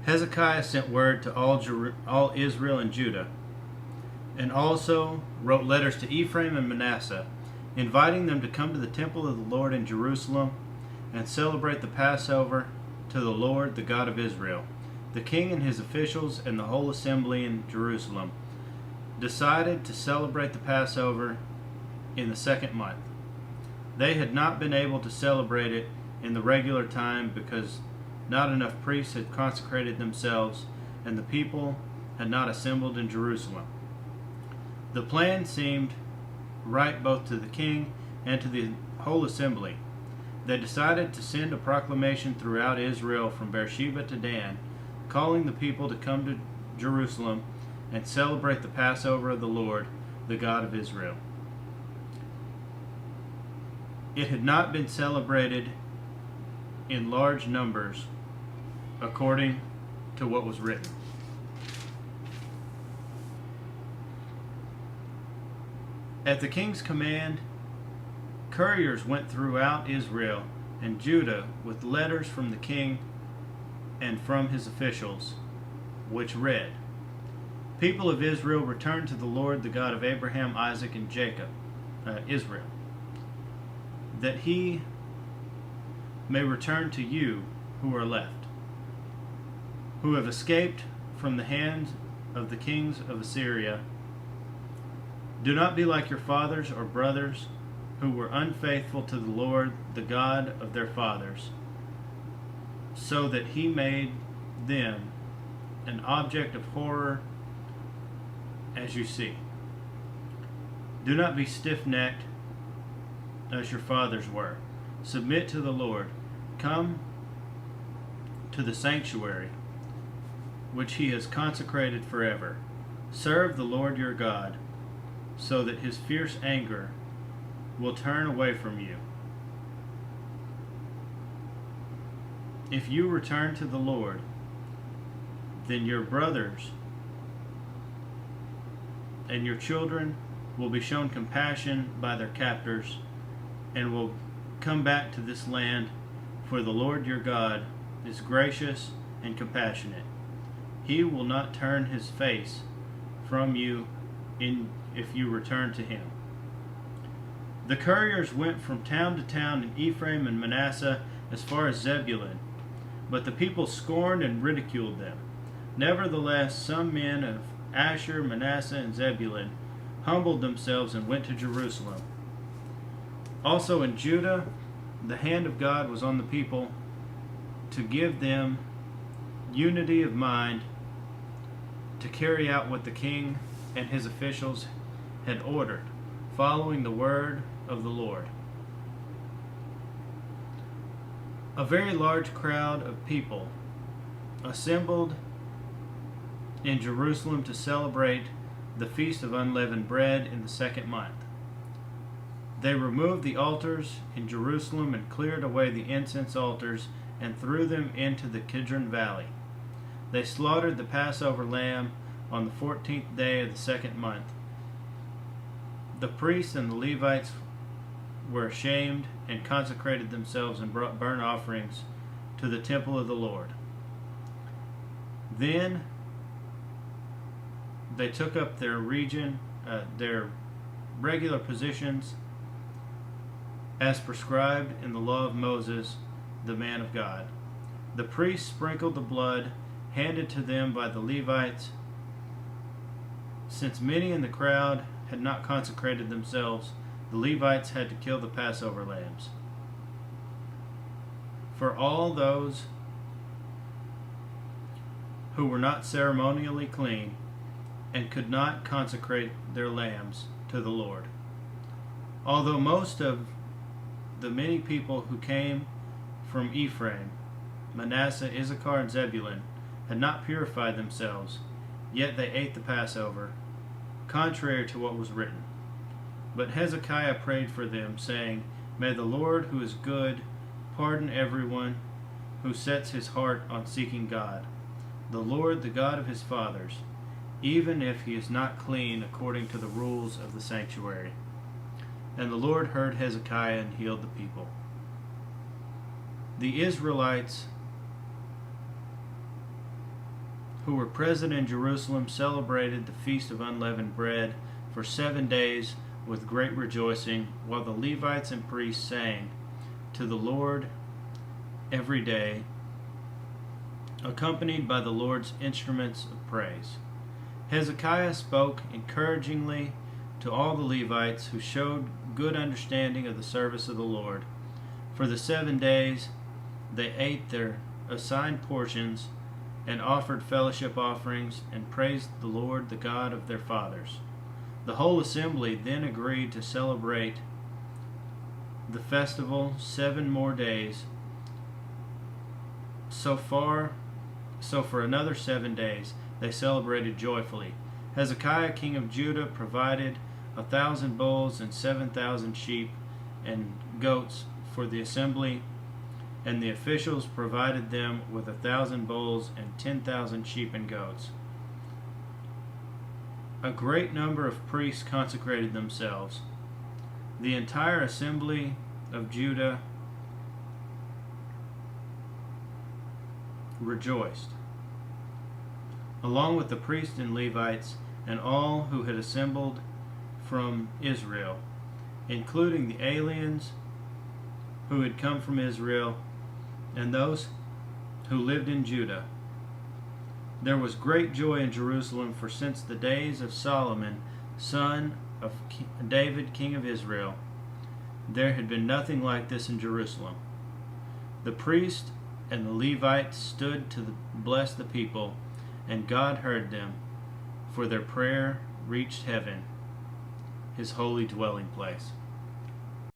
Hezekiah sent word to all Israel and Judah, and also wrote letters to Ephraim and Manasseh, inviting them to come to the temple of the Lord in Jerusalem and celebrate the Passover to the Lord, the God of Israel. The king and his officials and the whole assembly in Jerusalem decided to celebrate the Passover in the second month. They had not been able to celebrate it in the regular time because not enough priests had consecrated themselves and the people had not assembled in Jerusalem. The plan seemed right both to the king and to the whole assembly. They decided to send a proclamation throughout Israel from Beersheba to Dan, calling the people to come to Jerusalem and celebrate the Passover of the Lord, the God of Israel. It had not been celebrated in large numbers according to what was written. At the king's command, couriers went throughout Israel and Judah with letters from the king and from his officials, which read, "People of Israel, return to the Lord, the God of Abraham, Isaac, and Jacob, Israel, that he may return to you who are left, who have escaped from the hands of the kings of Assyria. Do not be like your fathers or brothers who were unfaithful to the Lord, the God of their fathers, so that he made them an object of horror as you see. Do not be stiff-necked as your fathers were. Submit to the Lord. Come to the sanctuary, which he has consecrated forever. Serve the Lord your God, so that his fierce anger will turn away from you. If you return to the Lord, then your brothers and your children will be shown compassion by their captors and will come back to this land, for the Lord your God is gracious and compassionate. He will not turn his face from you if you return to him." The couriers went from town to town in Ephraim and Manasseh as far as Zebulun, but the people scorned and ridiculed them. Nevertheless, some men of Asher, Manasseh, and Zebulun humbled themselves and went to Jerusalem. Also in Judah, the hand of God was on the people to give them unity of mind to carry out what the king and his officials had ordered, following the word of the Lord. A very large crowd of people assembled in Jerusalem to celebrate the Feast of Unleavened Bread in the second month. They removed the altars in Jerusalem and cleared away the incense altars and threw them into the Kidron Valley. They slaughtered the Passover lamb on the 14th day of the second month. The priests and the Levites were ashamed and consecrated themselves and brought burnt offerings to the temple of the Lord. Then they took up their regular positions as prescribed in the law of Moses, the man of God. The priests sprinkled the blood handed to them by the Levites. Since many in the crowd had not consecrated themselves, the Levites had to kill the Passover lambs. For all those who were not ceremonially clean and could not consecrate their lambs to the Lord. Although most of the many people who came from Ephraim, Manasseh, Issachar, and Zebulun had not purified themselves, yet they ate the Passover, contrary to what was written. But Hezekiah prayed for them, saying, "May the Lord, who is good, pardon everyone who sets his heart on seeking God, the Lord, the God of his fathers, even if he is not clean according to the rules of the sanctuary." And the Lord heard Hezekiah and healed the people. The Israelites who were present in Jerusalem celebrated the Feast of Unleavened Bread for 7 days with great rejoicing, while the Levites and priests sang to the Lord every day, accompanied by the Lord's instruments of praise. Hezekiah spoke encouragingly to all the Levites, who showed good understanding of the service of the Lord. For the 7 days they ate their assigned portions and offered fellowship offerings and praised the Lord, the God of their fathers. The whole assembly then agreed to celebrate the festival 7 more days. So for another 7 days they celebrated joyfully. Hezekiah, king of Judah, provided 1,000 bulls and 7,000 sheep and goats for the assembly, and the officials provided them with 1,000 bulls and 10,000 sheep and goats. A great number of priests consecrated themselves. The entire assembly of Judah rejoiced, along with the priests and Levites and all who had assembled from Israel, including the aliens who had come from Israel and those who lived in Judah. There was great joy in Jerusalem, for since the days of Solomon, son of David, king of Israel, there had been nothing like this in Jerusalem. The priest and the Levites stood to bless the people, and God heard them, for their prayer reached heaven, his holy dwelling place.